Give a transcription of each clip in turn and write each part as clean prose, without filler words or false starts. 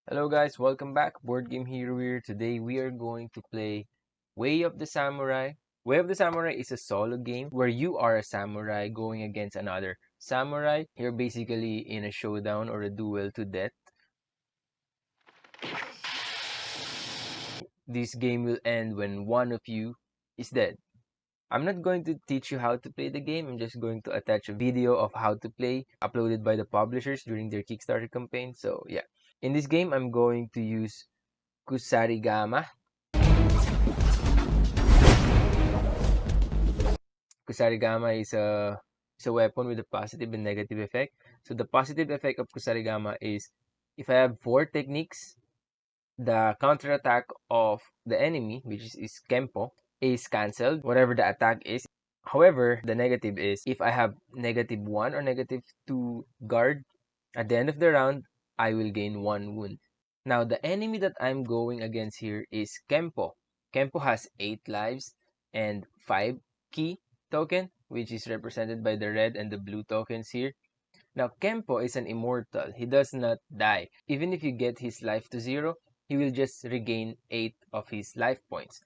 Hello guys, welcome back. Board Game Hero here. Today we are going to play Way of the Samurai. Way of the Samurai is a solo game where you are a samurai going against another samurai. You're basically in a showdown or a duel to death. This game will end when one of you is dead. I'm not going to teach you how to play the game. I'm just going to attach a video of how to play uploaded by the publishers during their Kickstarter campaign. So yeah. In this game, I'm going to use Kusarigama. Kusarigama is a weapon with a positive and negative effect. So the positive effect of Kusarigama is if I have 4 techniques, the counterattack of the enemy, which is Kempo, is cancelled, whatever the attack is. However, the negative is if I have -1 or -2 guard, at the end of the round, I will gain 1 wound. Now, the enemy that I'm going against here is Kempo. Kempo has 8 lives and 5 key token, which is represented by the red and the blue tokens here. Now, Kempo is an immortal. He does not die. Even if you get his life to 0, he will just regain 8 of his life points.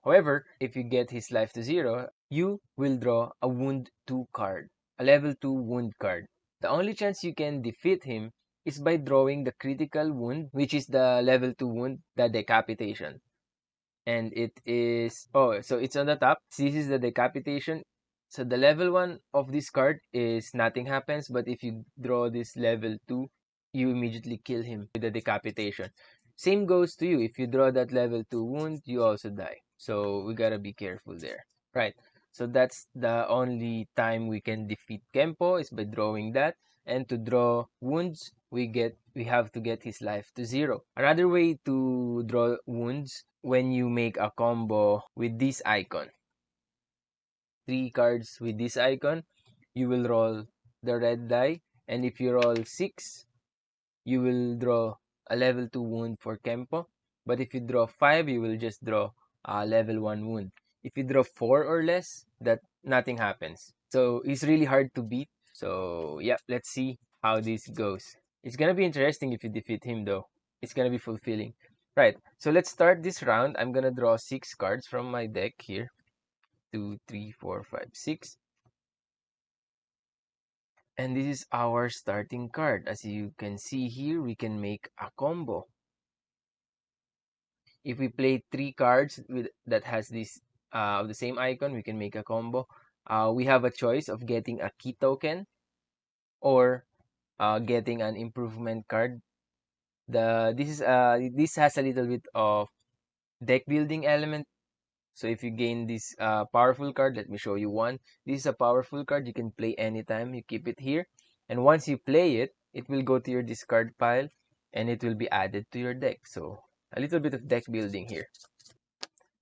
However, if you get his life to 0, you will draw a wound 2 card, a level 2 wound card. The only chance you can defeat him is by drawing the critical wound, which is the level 2 wound, the decapitation. And it is, so it's on the top. This is the decapitation. So the level 1 of this card is nothing happens, but if you draw this level 2, you immediately kill him with the decapitation. Same goes to you. If you draw that level 2 wound, you also die. So we gotta be careful there. Right. So that's the only time we can defeat Kempo is by drawing that. And to draw wounds, we have to get his life to 0. Another way to draw wounds when you make a combo with this icon. 3 cards with this icon, you will roll the red die, and if you roll 6, you will draw a level 2 wound for Kempo. But if you draw 5, you will just draw a level 1 wound. If you draw 4 or less, that nothing happens. So it's really hard to beat. So yeah, let's see how this goes. It's gonna be interesting if you defeat him though. It's gonna be fulfilling. Right, so let's start this round. I'm gonna draw 6 cards from my deck here. 2, 3, 4, 5, 6. And this is our starting card. As you can see here, we can make a combo. If we play 3 cards that has this the same icon, we can make a combo. We have a choice of getting a key token or getting an improvement card. This has a little bit of deck building element. So if you gain this powerful card, let me show you one. This is a powerful card you can play anytime. You keep it here, and once you play it, it will go to your discard pile, and it will be added to your deck. So a little bit of deck building here.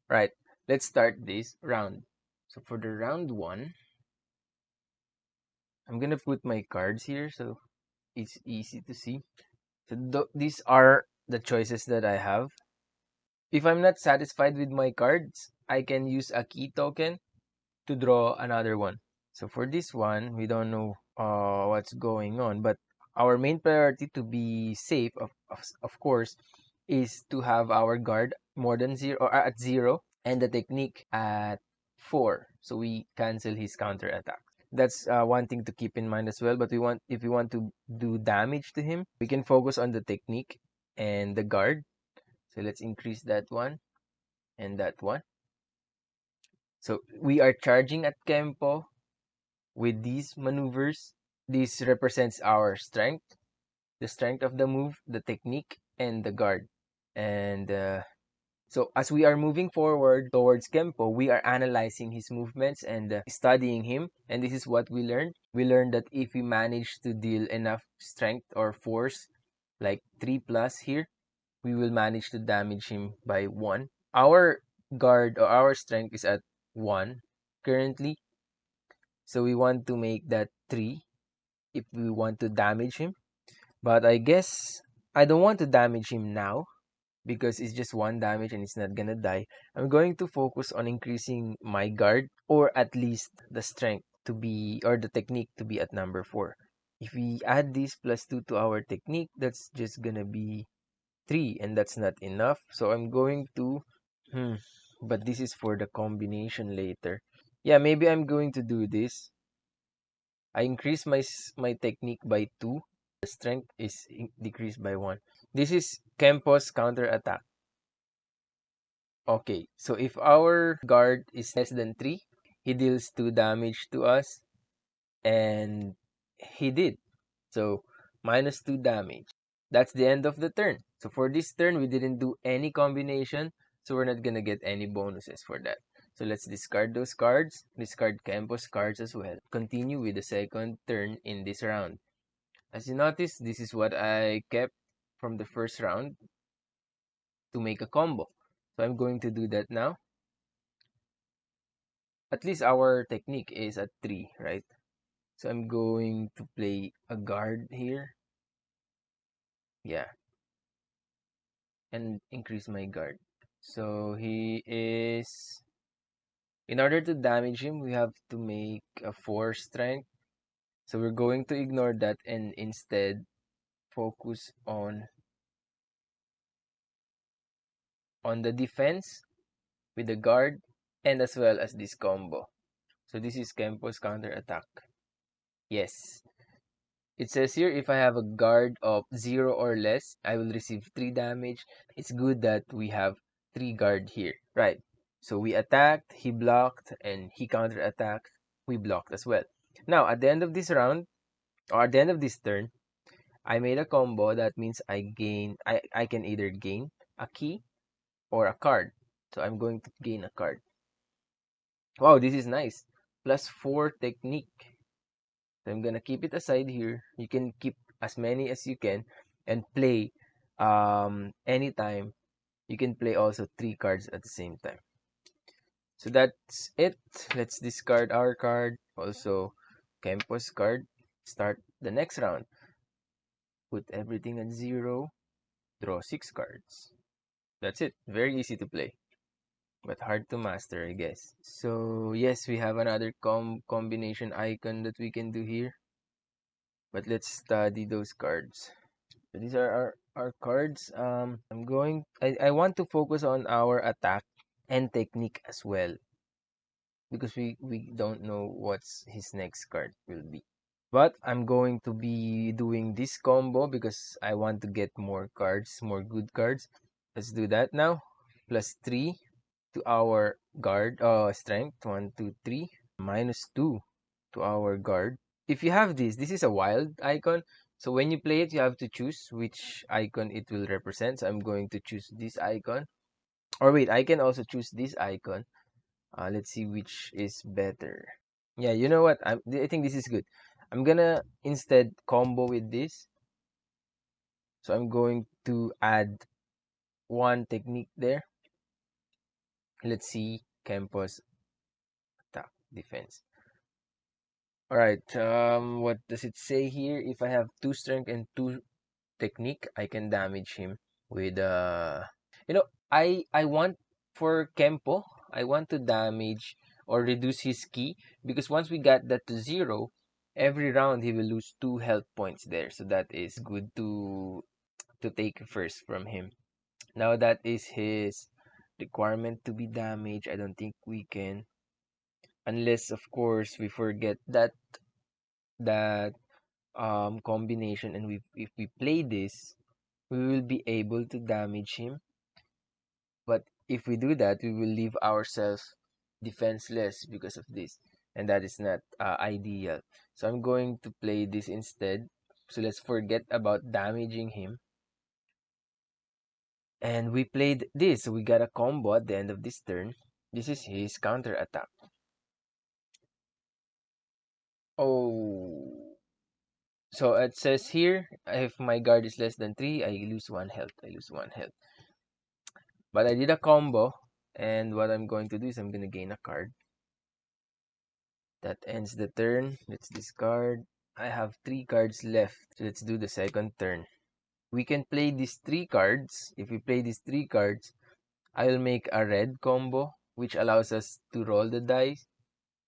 Right, let's start this round. So for the round 1, I'm gonna put my cards here so it's easy to see. So these are the choices that I have. If I'm not satisfied with my cards, I can use a key token to draw another one. So for this one, we don't know what's going on, but our main priority to be safe, of course, is to have our guard more than 0 or at 0 and the technique at 4, so we cancel his counter attack. That's one thing to keep in mind as well. But if we want to do damage to him, we can focus on the technique and the guard. So let's increase that one and that one. So we are charging at Kempo with these maneuvers. This represents our strength, the strength of the move, the technique, and the guard. And so as we are moving forward towards Kempo, we are analyzing his movements and studying him. And this is what we learned. We learned that if we manage to deal enough strength or force, like 3 plus here, we will manage to damage him by 1. Our guard or our strength is at 1 currently. So we want to make that 3 if we want to damage him. But I guess I don't want to damage him now because it's just 1 damage and it's not gonna die. I'm going to focus on increasing my guard or at least the strength to be or the technique to be at number 4. If we add this +2 to our technique, that's just gonna be 3, and that's not enough. So I'm going to, hmm, but this is for the combination later. Yeah, maybe I'm going to do this. I increase my technique by 2. The strength is decreased by 1. This is Kempo's counter attack. Okay, so if our guard is less than 3, he deals 2 damage to us, and he did. So minus 2 damage. That's the end of the turn. So for this turn, we didn't do any combination, so we're not gonna get any bonuses for that. So let's discard those cards, discard Kempo's cards as well. Continue with the second turn in this round. As you notice, this is what I kept from the first round to make a combo. So I'm going to do that now. At least our technique is at 3, right? So I'm going to play a guard here. Yeah, and increase my guard. So he is, in order to damage him, we have to make a 4 strength. So we're going to ignore that and instead focus on the defense with the guard and as well as this combo. So this is Kempo's counter attack. Yes. It says here if I have a guard of 0 or less, I will receive 3 damage. It's good that we have 3 guard here. Right. So we attacked, he blocked, and he counter-attacked, we blocked as well. Now, at the end of this round, or at the end of this turn, I made a combo. That means I can either gain a key or a card. So I'm going to gain a card. Wow, this is nice. Plus 4 technique. So I'm gonna keep it aside here. You can keep as many as you can and play anytime. You can play also 3 cards at the same time. So that's it. Let's discard our card. Also, Kempo's card. Start the next round. Put everything at 0. Draw 6 cards. That's it. Very easy to play, but hard to master, I guess. So yes, we have another combination icon that we can do here. But let's study those cards. So these are our cards. I want to focus on our attack and technique as well, because we don't know what's his next card will be. But I'm going to be doing this combo because I want to get more cards, more good cards. Let's do that now. Plus 3 to our guard strength. 1, 2, 3. Minus 2 to our guard. If you have this is a wild icon. So when you play it, you have to choose which icon it will represent. So I'm going to choose this icon. Or wait, I can also choose this icon. Let's see which is better. Yeah, you know what? I think this is good. I'm gonna instead combo with this. So I'm going to add 1 technique there. Let's see Kempo's attack defense. Alright, what does it say here? If I have 2 strength and 2 technique, I can damage him with you know, I want for Kempo, I want to damage or reduce his ki, because once we got that to 0, every round he will lose 2 health points there. So that is good to take first from him. Now that is his requirement to be damaged. I don't think we can, unless of course we forget that combination, and if we play this, we will be able to damage him. But if we do that, we will leave ourselves defenseless because of this, and that is not ideal. So I'm going to play this instead. So let's forget about damaging him. And we played this, so we got a combo at the end of this turn. This is his counter attack. Oh, so it says here, if my guard is less than 3, I lose 1 health. I lose 1 health. But I did a combo, and what I'm going to do is I'm going to gain a card. That ends the turn. Let's discard. I have 3 cards left. So let's do the second turn. We can play these 3 cards. If we play these 3 cards, I'll make a red combo, which allows us to roll the dice.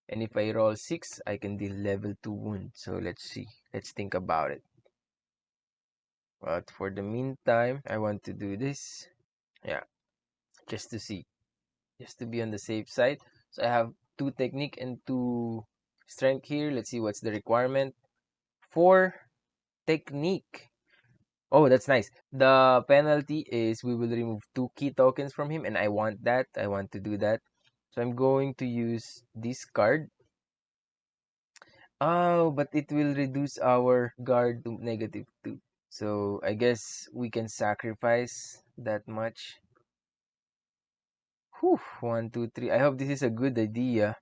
And if I roll 6, I can deal level 2 wound. So let's see. Let's think about it. But for the meantime, I want to do this. Yeah, just to see. Just to be on the safe side. So I have 2 technique and 2 strength here. Let's see what's the requirement. For technique. Oh, that's nice. The penalty is we will remove 2 key tokens from him, and I want that. I want to do that. So I'm going to use this card. Oh, but it will reduce our guard to -2. So I guess we can sacrifice that much. Whew, 1, 2, 3. I hope this is a good idea.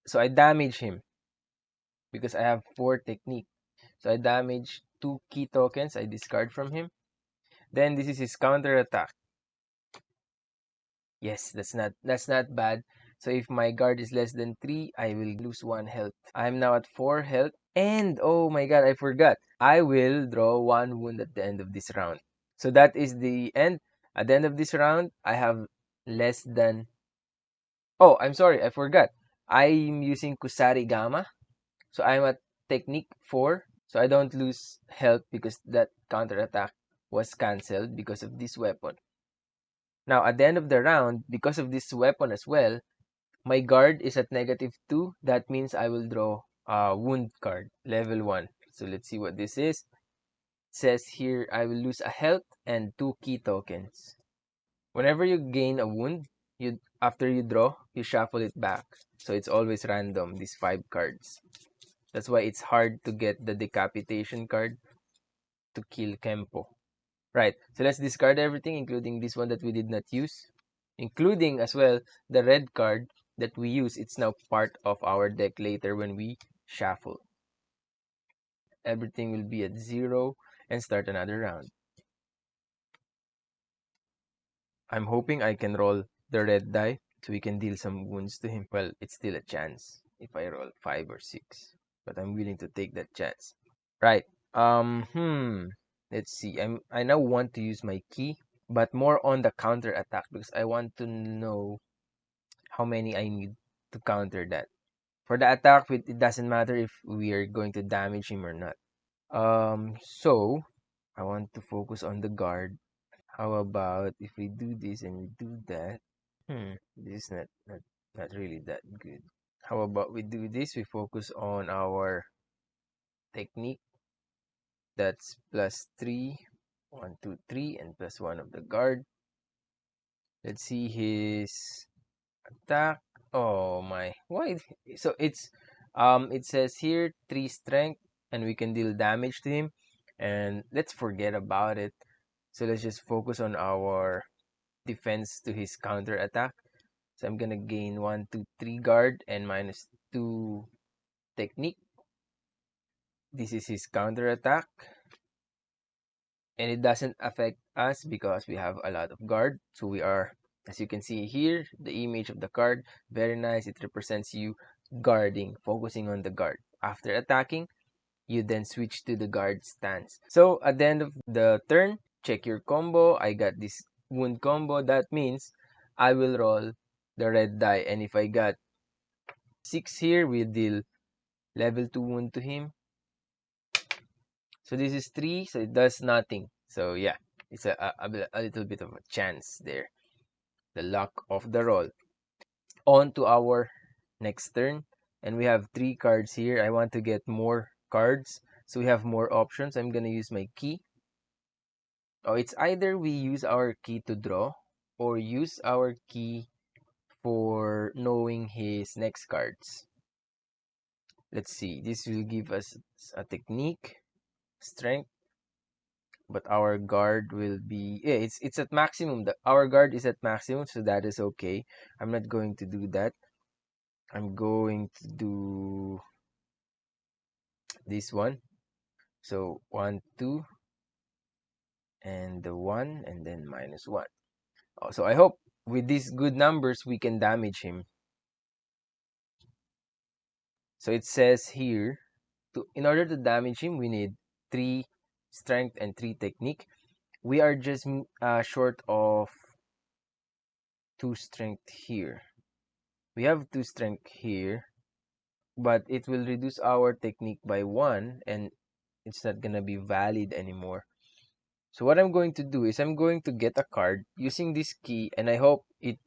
So I damage him because I have 4 technique. So I damage 2 key tokens. I discard from him. Then this is his counter attack. Yes, that's not bad. So if my guard is less than 3, I will lose 1 health. I'm now at 4 health. And oh my god, I forgot. I will draw 1 wound at the end of this round. So that is the end. At the end of this round, I have less than. Oh, I'm sorry, I forgot. I'm using Kusarigama. So I'm at technique 4. So I don't lose health because that counterattack was cancelled because of this weapon. Now, at the end of the round, because of this weapon as well, my guard is at -2. That means I will draw a wound card, level 1. So let's see what this is. It says here I will lose a health and 2 key tokens. Whenever you gain a wound, after you draw, you shuffle it back. So it's always random, these 5 cards. That's why it's hard to get the decapitation card to kill Kempo. Right, so let's discard everything, including this one that we did not use. Including as well the red card that we use. It's now part of our deck later when we shuffle. Everything will be at 0 and start another round. I'm hoping I can roll the red die so we can deal some wounds to him. Well, it's still a chance if I roll 5 or 6. But I'm willing to take that chance. Right. Let's see. I now want to use my key, but more on the counter attack because I want to know how many I need to counter that. For the attack, it doesn't matter if we are going to damage him or not. So I want to focus on the guard. How about if we do this and we do that? This is not really that good. How about we do this? We focus on our technique. That's +3, 1, 2, 3, and +1 of the guard. Let's see his attack. Oh my! Why? So it says here 3 strength, and we can deal damage to him. And let's forget about it. So let's just focus on our defense to his counter attack. So I'm gonna gain 1, 2, 3 guard and -2 technique. This is his counter attack. And it doesn't affect us because we have a lot of guard. So we are, as you can see here, the image of the card, very nice. It represents you guarding, focusing on the guard. After attacking, you then switch to the guard stance. So at the end of the turn, check your combo. I got this wound combo. That means I will roll the red die. And if I got 6 here, we deal level 2 wound to him. So this is 3, so it does nothing. So yeah, it's a little bit of a chance there. The luck of the roll. On to our next turn. And we have 3 cards here. I want to get more cards. So we have more options. I'm going to use my key. Oh, it's either we use our key to draw or use our key for knowing his next cards. Let's see. This will give us a technique, strength, but our guard will be, yeah, it's at maximum. Our guard is at maximum, so that is okay. I'm not going to do that. I'm going to do this one. So 1, 2, and the 1, and then -1. Oh, so I hope with these good numbers we can damage him. So it says here, in order to damage him, we need 3 strength and 3 technique. We are just short of 2 strength here. We have 2 strength here, but it will reduce our technique by 1, and it's not gonna be valid anymore. So what I'm going to do is I'm going to get a card using this key, and I hope it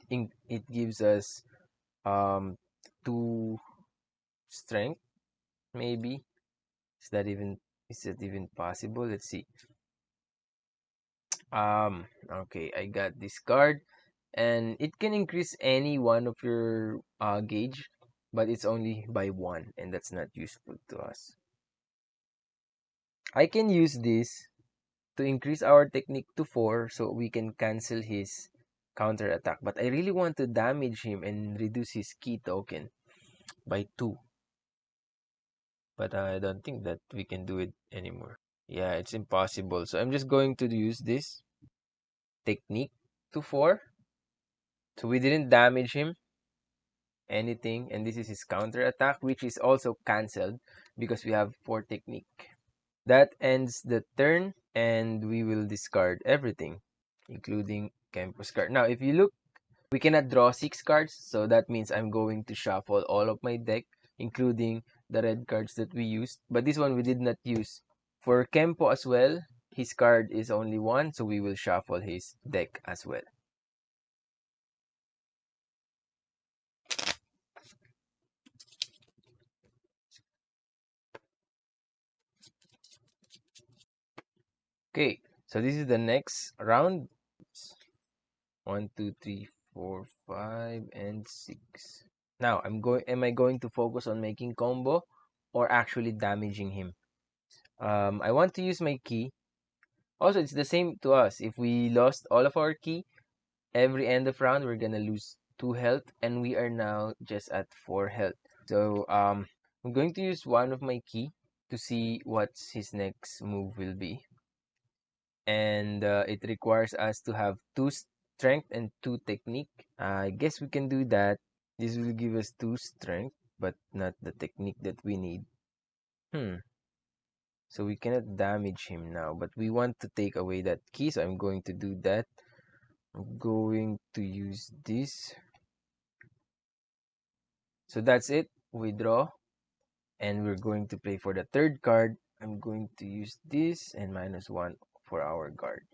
gives us um 2 strength, maybe. Is that even is that even possible? Let's see. Okay, I got this card, and it can increase any one of your gauge, but it's only by 1, and that's not useful to us. I can use this to increase our technique to 4 so we can cancel his counter attack, but I really want to damage him and reduce his key token by 2, but I don't think that we can do it anymore. Yeah, it's impossible. So I'm just going to use this technique to 4. So we didn't damage him anything, and this is his counter attack, which is also cancelled because we have 4 technique. That ends the turn, and we will discard everything, including Kempo's card. Now, if you look, we cannot draw 6 cards, so that means I'm going to shuffle all of my deck, including the red cards that we used. But this one we did not use. For Kempo as well, his card is only 1, so we will shuffle his deck as well. Okay, so this is the next round. 1, 2, 3, 4, 5, and 6. Now, am I going to focus on making combo or actually damaging him? I want to use my key. Also, it's the same to us. If we lost all of our key, every end of round, we're gonna lose 2 health, and we are now just at 4 health. So, I'm going to use one of my key to see what his next move will be. And it requires us to have 2 strength and 2 technique. I guess we can do that. This will give us 2 strength, but not the technique that we need. So we cannot damage him now, but we want to take away that key, so I'm going to do that. I'm going to use this. So that's it. We draw, and we're going to play for the third card. I'm going to use this and -1 for our guard.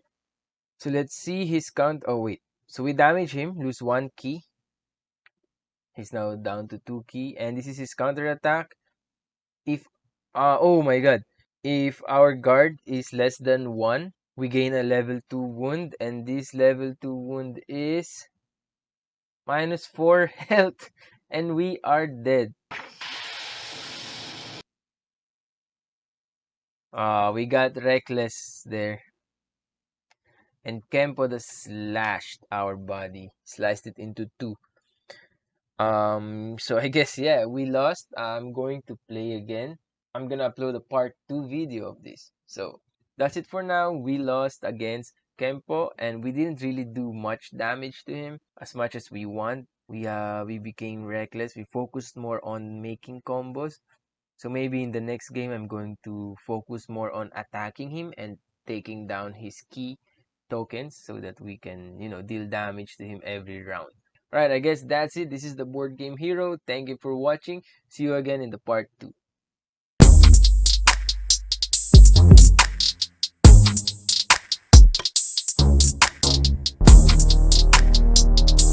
So let's see his count. Oh, wait. So we damage him, lose 1 key. He's now down to 2 key, and this is his counter attack. If, oh my god. If our guard is less than 1, we gain a level 2 wound, and this level 2 wound is -4 health, and we are dead. We got reckless there. And Kempo slashed our body, sliced it into 2. So I guess, yeah, we lost. I'm going to play again. I'm gonna upload a part 2 video of this. So that's it for now. We lost against Kempo, and we didn't really do much damage to him as much as we want. We became reckless. We focused more on making combos. So maybe in the next game I'm going to focus more on attacking him and taking down his key tokens so that we can, deal damage to him every round. Alright, I guess that's it. This is the Board Game Hero. Thank you for watching. See you again in the part 2.